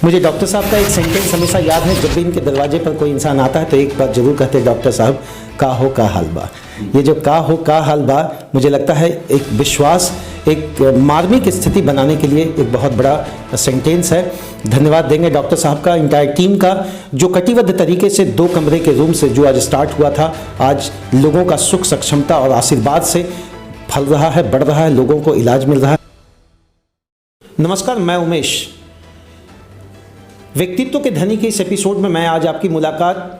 मुझे डॉक्टर साहब का एक सेंटेंस हमेशा याद है, जब भी इनके दरवाजे पर कोई इंसान आता है तो एक बात जरूर कहते हैं, डॉक्टर साहब का हो का हाल बा। ये जो का हो का हाल बा, मुझे लगता है एक विश्वास, एक मार्मिक स्थिति बनाने के लिए एक बहुत बड़ा सेंटेंस है। धन्यवाद देंगे डॉक्टर साहब का, इंटायर टीम का, जो कटिबद्ध तरीके से 2 कमरे के रूम से जो आज स्टार्ट हुआ था, आज लोगों का सुख सक्षमता और आशीर्वाद से फल रहा है, बढ़ रहा है, लोगों को इलाज मिल रहा है। नमस्कार, मैं उमेश। व्यक्तित्व के धनी के इस एपिसोड में मैं आज आपकी मुलाकात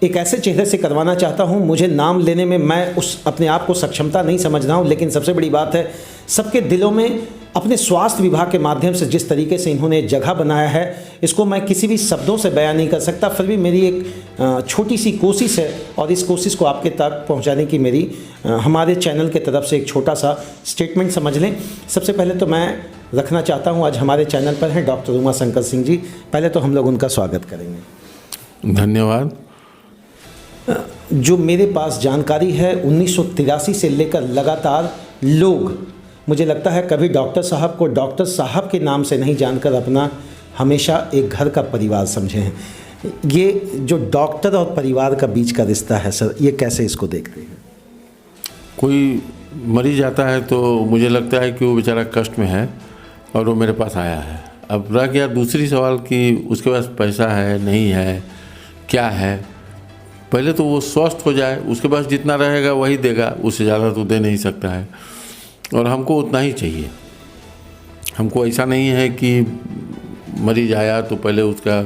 एक ऐसे चेहरे से करवाना चाहता हूं। मुझे नाम लेने में मैं उस अपने आप को सक्षमता नहीं समझ रहा हूं, लेकिन सबसे बड़ी बात है, सबके दिलों में अपने स्वास्थ्य विभाग के माध्यम से जिस तरीके से इन्होंने जगह बनाया है, इसको मैं किसी भी शब्दों से बयान नहीं कर सकता। फिर भी मेरी एक छोटी सी कोशिश है और इस कोशिश को आपके तक पहुंचाने की मेरी हमारे चैनल के तरफ से एक छोटा सा स्टेटमेंट समझ लें। सबसे पहले तो मैं रखना चाहता हूं, आज हमारे चैनल पर हैं डॉक्टर उमाशंकर सिंह जी। पहले तो हम लोग उनका स्वागत करेंगे। धन्यवाद। जो मेरे पास जानकारी है, 1983 से लेकर लगातार लोग, मुझे लगता है कभी डॉक्टर साहब को डॉक्टर साहब के नाम से नहीं जानकर अपना हमेशा एक घर का परिवार समझे हैं। ये जो डॉक्टर और परिवार का बीच का रिश्ता है सर, ये कैसे इसको देखते हैं? कोई मरीज आता है तो मुझे लगता है कि वो बेचारा कष्ट में है और वो मेरे पास आया है। अब रह गया दूसरी सवाल कि उसके पास पैसा है नहीं है, क्या है। पहले तो वो स्वस्थ हो जाए, उसके पास जितना रहेगा वही देगा, उससे ज़्यादा तो दे नहीं सकता है, और हमको उतना ही चाहिए। हमको ऐसा नहीं है कि मरीज आया तो पहले उसका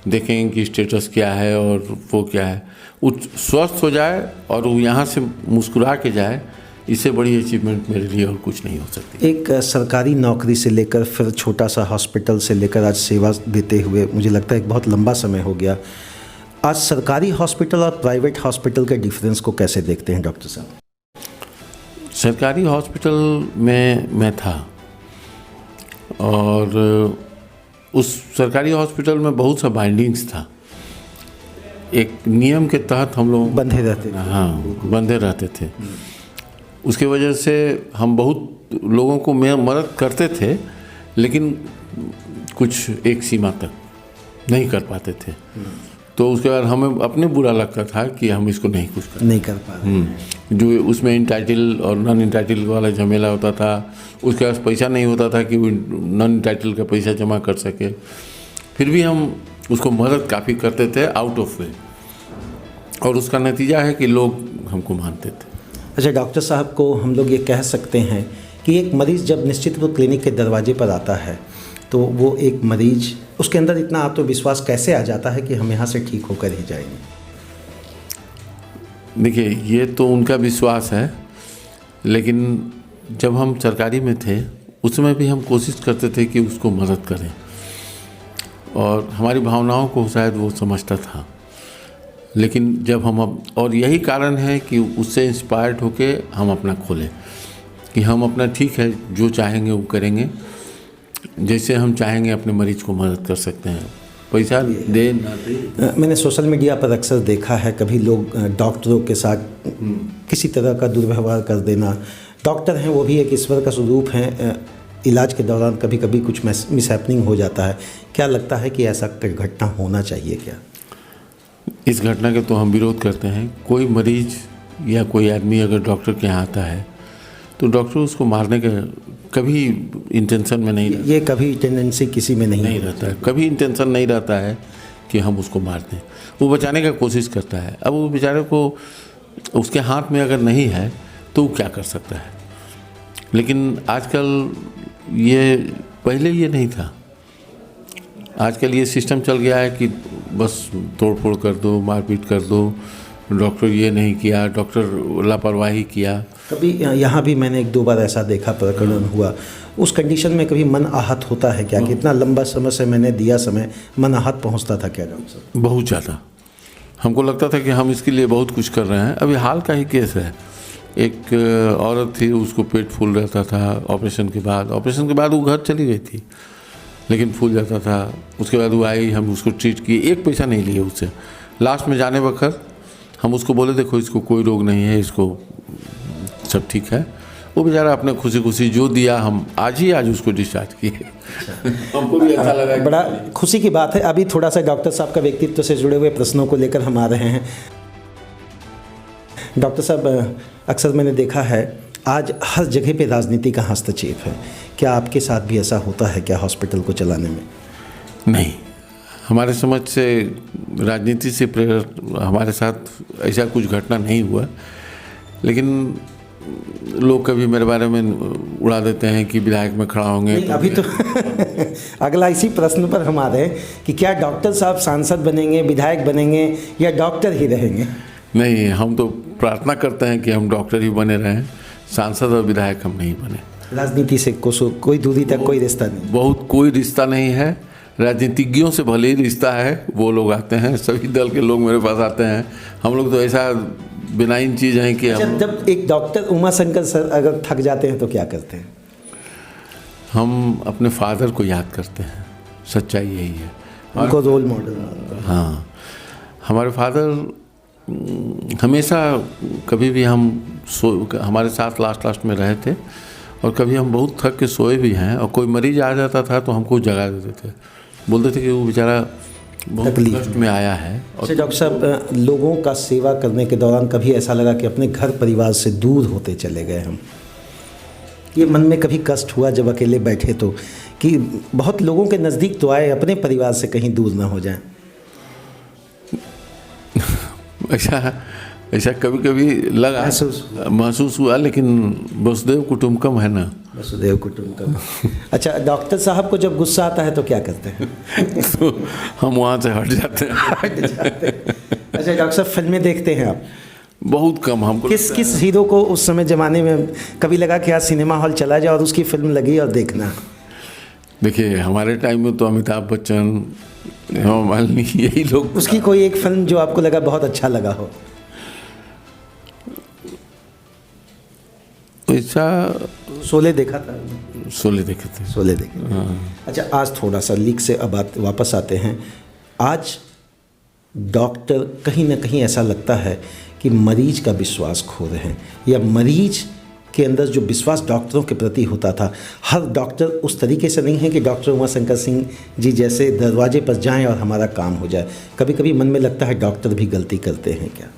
देखेंगे कि स्टेटस क्या है और वो क्या है। वो स्वस्थ हो जाए और वो यहाँ से मुस्कुरा के जाए, इससे बड़ी अचीवमेंट मेरे लिए और कुछ नहीं हो सकती। एक सरकारी नौकरी से लेकर फिर छोटा सा हॉस्पिटल से लेकर आज सेवा देते हुए मुझे लगता है एक बहुत लंबा समय हो गया। आज सरकारी हॉस्पिटल और प्राइवेट हॉस्पिटल के डिफरेंस को कैसे देखते हैं डॉक्टर साहब? सरकारी हॉस्पिटल में मैं था और उस सरकारी हॉस्पिटल में बहुत सा बाइंडिंग्स था। एक नियम के तहत हम लोग बंधे रहते थे। हाँ, बंधे रहते थे। उसकी वजह से हम बहुत लोगों को मदद करते थे, लेकिन कुछ एक सीमा तक नहीं कर पाते थे। तो उसके बाद हमें अपने बुरा लगता था कि हम इसको नहीं कर पा रहे। जो उसमें इंटाइटल और नॉन इंटाइटल वाला झमेला होता था, उसके पास पैसा नहीं होता था कि वो नॉन इंटाइटल का पैसा जमा कर सके। फिर भी हम उसको मदद काफ़ी करते थे आउट ऑफ वे, और उसका नतीजा है कि लोग हमको मानते थे। अच्छा डॉक्टर साहब, को हम लोग ये कह सकते हैं कि एक मरीज़ जब निश्चित रूप क्लिनिक के दरवाजे पर आता है तो वो एक मरीज़, उसके अंदर इतना आत्मविश्वास कैसे आ जाता है कि हम यहाँ से ठीक होकर ही जाएंगे? देखिए, ये तो उनका विश्वास है, लेकिन जब हम सरकारी में थे उसमें भी हम कोशिश करते थे कि उसको मदद करें, और हमारी भावनाओं को शायद वो समझता था। लेकिन जब हम और यही कारण है कि उससे इंस्पायर्ड होके हम अपना खोलें कि हम अपना ठीक है, जो चाहेंगे वो करेंगे, जैसे हम चाहेंगे अपने मरीज को मदद कर सकते हैं, पैसा दे ना दे। मैंने सोशल मीडिया पर अक्सर देखा है, कभी लोग डॉक्टरों के साथ किसी तरह का दुर्व्यवहार कर देना। डॉक्टर हैं, वो भी एक ईश्वर का स्वरूप हैं। इलाज के दौरान कभी कभी कुछ मिसहैपनिंग हो जाता है। क्या लगता है कि ऐसा घटना होना चाहिए क्या? इस घटना के तो हम विरोध करते हैं। कोई मरीज या कोई आदमी अगर डॉक्टर के यहाँ आता है तो डॉक्टर उसको मारने का कभी इंटेंशन में नहीं, ये कभी टेंडेंसी किसी में नहीं रहता है। कभी इंटेंशन नहीं रहता है कि हम उसको मार दें। वो बचाने का कोशिश करता है। अब वो बेचारे को उसके हाथ में अगर नहीं है तो वो क्या कर सकता है। लेकिन आजकल ये, पहले ये नहीं था। आजकल ये सिस्टम चल गया है कि बस तोड़-फोड़ कर दो, मारपीट कर दो, डॉक्टर ये नहीं किया, डॉक्टर लापरवाही किया। कभी यहाँ भी मैंने 1-2 बार ऐसा देखा, प्रकरण हुआ। उस कंडीशन में कभी मन आहत होता है क्या? कितना लंबा समय से मैंने दिया समय, मन आहत पहुँचता था क्या डॉक्टर साहब? बहुत ज़्यादा। हमको लगता था कि हम इसके लिए बहुत कुछ कर रहे हैं। अभी हाल का ही केस है। एक औरत थी, उसको पेट फूल रहता था ऑपरेशन के बाद वो घर चली गई थी, लेकिन फूल जाता था। उसके बाद वो आई, हम उसको ट्रीट किए, एक पैसा नहीं लिए उससे। लास्ट में जाने वक्त हम उसको बोले, देखो इसको कोई रोग नहीं है, इसको सब ठीक है। वो बेचारा अपने खुशी खुशी जो दिया, हम आज उसको डिस्चार्ज किए। हमको भी अच्छा लगा। बड़ा खुशी की बात है। अभी थोड़ा सा डॉक्टर साहब का व्यक्तित्व से जुड़े हुए प्रश्नों को लेकर हम आ रहे हैं। डॉक्टर साहब, अक्सर मैंने देखा है आज हर जगह पे राजनीति का हस्तक्षेप है, क्या आपके साथ भी ऐसा होता है क्या हॉस्पिटल को चलाने में? नहीं, हमारे समझ से राजनीति से प्रेरित हमारे साथ ऐसा कुछ घटना नहीं हुआ, लेकिन लोग कभी मेरे बारे में उड़ा देते हैं कि विधायक में खड़ा होंगे। अभी तो अगला इसी प्रश्न पर हम आ रहे हैं कि क्या डॉक्टर साहब सांसद बनेंगे, विधायक बनेंगे या डॉक्टर ही रहेंगे? नहीं, हम तो प्रार्थना करते हैं कि हम डॉक्टर ही बने रहें, सांसद और विधायक हम नहीं बने। राजनीति से कोई दूरी तक कोई रिश्ता नहीं? बहुत कोई रिश्ता नहीं है। राजनीतिज्ञों से भले ही रिश्ता है, वो लोग आते हैं, सभी दल के लोग मेरे पास आते हैं। हम लोग तो ऐसा बिनाइन चीज़ है कि जब एक डॉक्टर उमाशंकर सर अगर थक जाते हैं तो क्या करते हैं? हम अपने फादर को याद करते हैं, सच्चाई यही है। उनको रोल मॉडल। हाँ, हमारे फादर हमेशा कभी भी हमारे साथ लास्ट में रहे थे, और कभी हम बहुत थक के सोए भी हैं, और कोई मरीज आ जाता था तो हमको जगा देते थे, बोलते थे कि वो बेचारा बहुत कष्ट में आया है। अच्छा डॉक्टर साहब, लोगों का सेवा करने के दौरान कभी ऐसा लगा कि अपने घर परिवार से दूर होते चले गए हम? ये मन में कभी कष्ट हुआ जब अकेले बैठे तो, कि बहुत लोगों के नज़दीक तो आए, अपने परिवार से कहीं दूर ना हो जाएं? ऐसा कभी कभी लगा, महसूस हुआ, लेकिन वसुदेव कुटुम्बकम है ना। वसुदेव कुटुम्बकम। अच्छा, डॉक्टर साहब को जब गुस्सा आता है तो क्या करते हैं? तो हम वहाँ से हट जाते हैं। अच्छा डॉक्टर साहब, फिल्में देखते हैं आप? बहुत कम। हमको किस हीरो को उस समय ज़माने में कभी लगा कि आज सिनेमा हॉल चला जाए और उसकी फिल्म लगी और देखना? देखिए, हमारे टाइम में तो अमिताभ बच्चन, हेमा मालिनी, यही लोग। उसकी कोई एक फिल्म जो आपको लगा बहुत अच्छा लगा हो? ऐसा शोले देखा था? शोले देखे थे। शोले देखे। हाँ। अच्छा, आज थोड़ा सा लीक से अब वापस आते हैं। आज डॉक्टर कहीं ना कहीं ऐसा लगता है कि मरीज का विश्वास खो रहे हैं, या मरीज के अंदर जो विश्वास डॉक्टरों के प्रति होता था, हर डॉक्टर उस तरीके से नहीं है कि डॉक्टर उमाशंकर सिंह जी जैसे दरवाजे पर जाएं और हमारा काम हो जाए। कभी कभी मन में लगता है डॉक्टर भी गलती करते हैं क्या?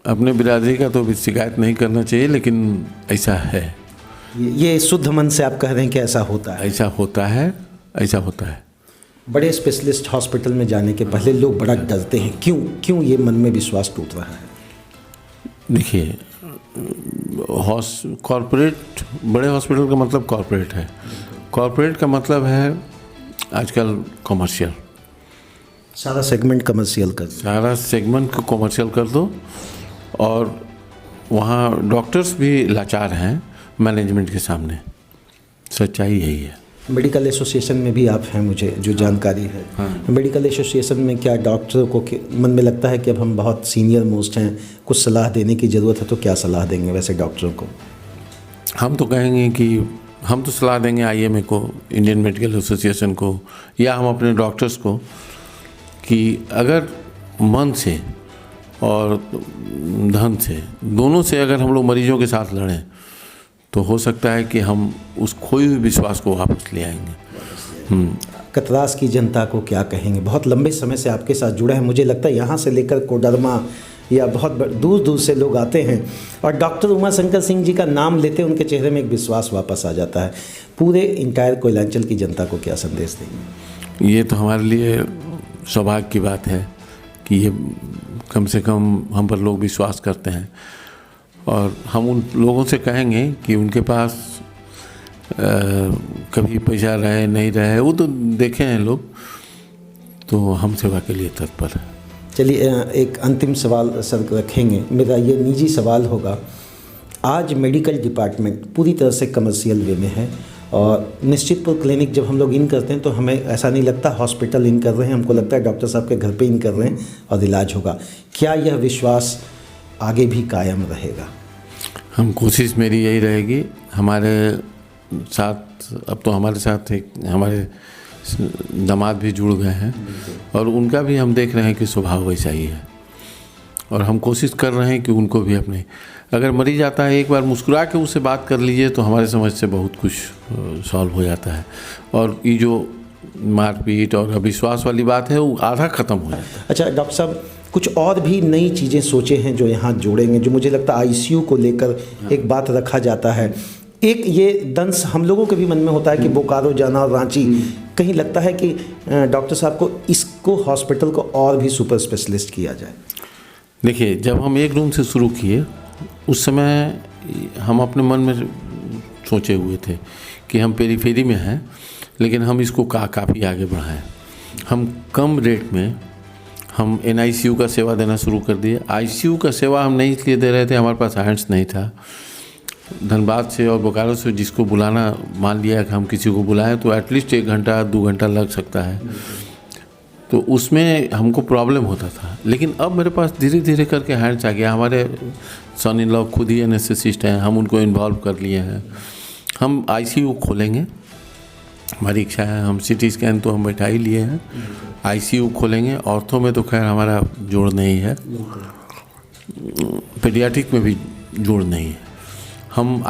अपने बिरादरी का तो भी शिकायत नहीं करना चाहिए, लेकिन ऐसा है। ये शुद्ध मन से आप कह रहे हैं कि ऐसा होता है? ऐसा होता है, ऐसा होता है। बड़े स्पेशलिस्ट हॉस्पिटल में जाने के पहले लोग बड़ा डरते हैं, क्यों ये मन में विश्वास टूट रहा है? देखिए, कॉर्पोरेट, बड़े हॉस्पिटल का मतलब कॉर्पोरेट है। कॉर्पोरेट का मतलब है आजकल कमर्शियल। सारा सेगमेंट कमर्शियल कर, सारा सेगमेंट को कमर्शियल कर दो, और वहाँ डॉक्टर्स भी लाचार हैं मैनेजमेंट के सामने। सच्चाई यही है। मेडिकल एसोसिएशन में भी आप हैं, मुझे जो जानकारी है। हाँ। मेडिकल एसोसिएशन में क्या डॉक्टरों को मन में लगता है कि अब हम बहुत सीनियर मोस्ट हैं, कुछ सलाह देने की ज़रूरत है, तो क्या सलाह देंगे वैसे डॉक्टरों को? हम तो कहेंगे कि हम तो सलाह देंगे IMA को, इंडियन मेडिकल एसोसिएशन को, या हम अपने डॉक्टर्स को, कि अगर मन से और धन से, दोनों से अगर हम लोग मरीजों के साथ लड़ें तो हो सकता है कि हम उस खोए हुए विश्वास को वापस ले आएंगे। कतरास की जनता को क्या कहेंगे? बहुत लंबे समय से आपके साथ जुड़ा है, मुझे लगता है यहाँ से लेकर कोडरमा या बहुत दूर दूर से लोग आते हैं, और डॉक्टर उमाशंकर सिंह जी का नाम लेते उनके चेहरे में एक विश्वास वापस आ जाता है। पूरे इंटायर कोयलांचल की जनता को क्या संदेश देंगे? ये तो हमारे लिए सौभाग्य की बात है कि ये कम से कम हम पर लोग विश्वास करते हैं, और हम उन लोगों से कहेंगे कि उनके पास कभी पैसा रहे नहीं रहे, वो तो देखे हैं लोग, तो हम सेवा के लिए तत्पर हैं। चलिए, एक अंतिम सवाल सर रखेंगे, मेरा ये निजी सवाल होगा। आज मेडिकल डिपार्टमेंट पूरी तरह से कमर्शियल वे में है, और निश्चितपुर क्लिनिक जब हम लोग इन करते हैं तो हमें ऐसा नहीं लगता हॉस्पिटल इन कर रहे हैं, हमको लगता है डॉक्टर साहब के घर पे इन कर रहे हैं और इलाज होगा। क्या यह विश्वास आगे भी कायम रहेगा? हम कोशिश मेरी यही रहेगी। हमारे साथ अब तो हमारे साथ एक हमारे दामाद भी जुड़ गए हैं, और उनका भी हम देख रहे हैं कि स्वभाव वैसा ही है, और हम कोशिश कर रहे हैं कि उनको भी अपने अगर मरीज आता है, एक बार मुस्कुरा के उससे बात कर लीजिए तो हमारे समझ से बहुत कुछ सॉल्व हो जाता है। और ये जो मारपीट और अविश्वास वाली बात है वो आधा ख़त्म हो जाता है। अच्छा डॉक्टर साहब, कुछ और भी नई चीज़ें सोचे हैं जो यहाँ जोड़ेंगे, जो मुझे लगता है आईसीयू को लेकर एक बात रखा जाता है। एक ये दंश हम लोगों के भी मन में होता है कि बोकारो जाना और रांची, कहीं लगता है कि डॉक्टर साहब को इसको हॉस्पिटल को और भी सुपर स्पेशलिस्ट किया जाए। देखिए, जब हम एक रूम से शुरू किए उस समय हम अपने मन में सोचे हुए थे कि हम पेरीफेरी में हैं, लेकिन हम इसको काफ़ी आगे बढ़ाएं। हम कम रेट में हम NICU का सेवा देना शुरू कर दिए। ICU का सेवा हम नहीं इसलिए दे रहे थे, हमारे पास हैंड्स नहीं था। धनबाद से और बोकारो से जिसको बुलाना, मान लिया कि हम किसी को बुलाएं तो एटलीस्ट 1 घंटा 2 घंटा लग सकता है, तो उसमें हमको प्रॉब्लम होता था। लेकिन अब मेरे पास धीरे धीरे करके हैंड्स आ गया। हमारे सन इन लॉ खुद ही एनेस्थेसिस्ट हैं, हम उनको इन्वॉल्व कर लिए हैं। हम ICU खोलेंगे, हमारी इच्छा है। हम CT स्कैन तो हम बैठा ही लिए हैं, ICU खोलेंगे। ऑर्थो में तो खैर हमारा जोड़ नहीं है, पेडियाट्रिक में भी जोड़ नहीं है। हम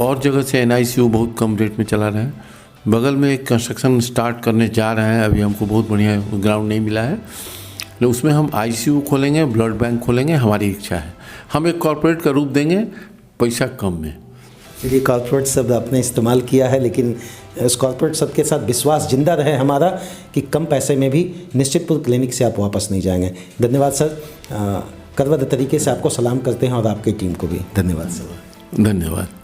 और जगह से NICU बहुत कम रेट में चला रहे हैं। बगल में एक कंस्ट्रक्शन स्टार्ट करने जा रहे हैं, अभी हमको बहुत बढ़िया ग्राउंड नहीं मिला है, तो उसमें हम ICU खोलेंगे, ब्लड बैंक खोलेंगे। हमारी इच्छा है हम एक कॉर्पोरेट का रूप देंगे, पैसा कम में। चलिए, कॉर्पोरेट शब्द आपने इस्तेमाल किया है, लेकिन इस कॉर्पोरेट शब्द के साथ विश्वास जिंदा रहे हमारा कि कम पैसे में भी निश्चितपुर क्लिनिक से आप वापस नहीं जाएंगे। धन्यवाद सर, करवद तरीके से आपको सलाम करते हैं और आपकी टीम को भी धन्यवाद सर। धन्यवाद।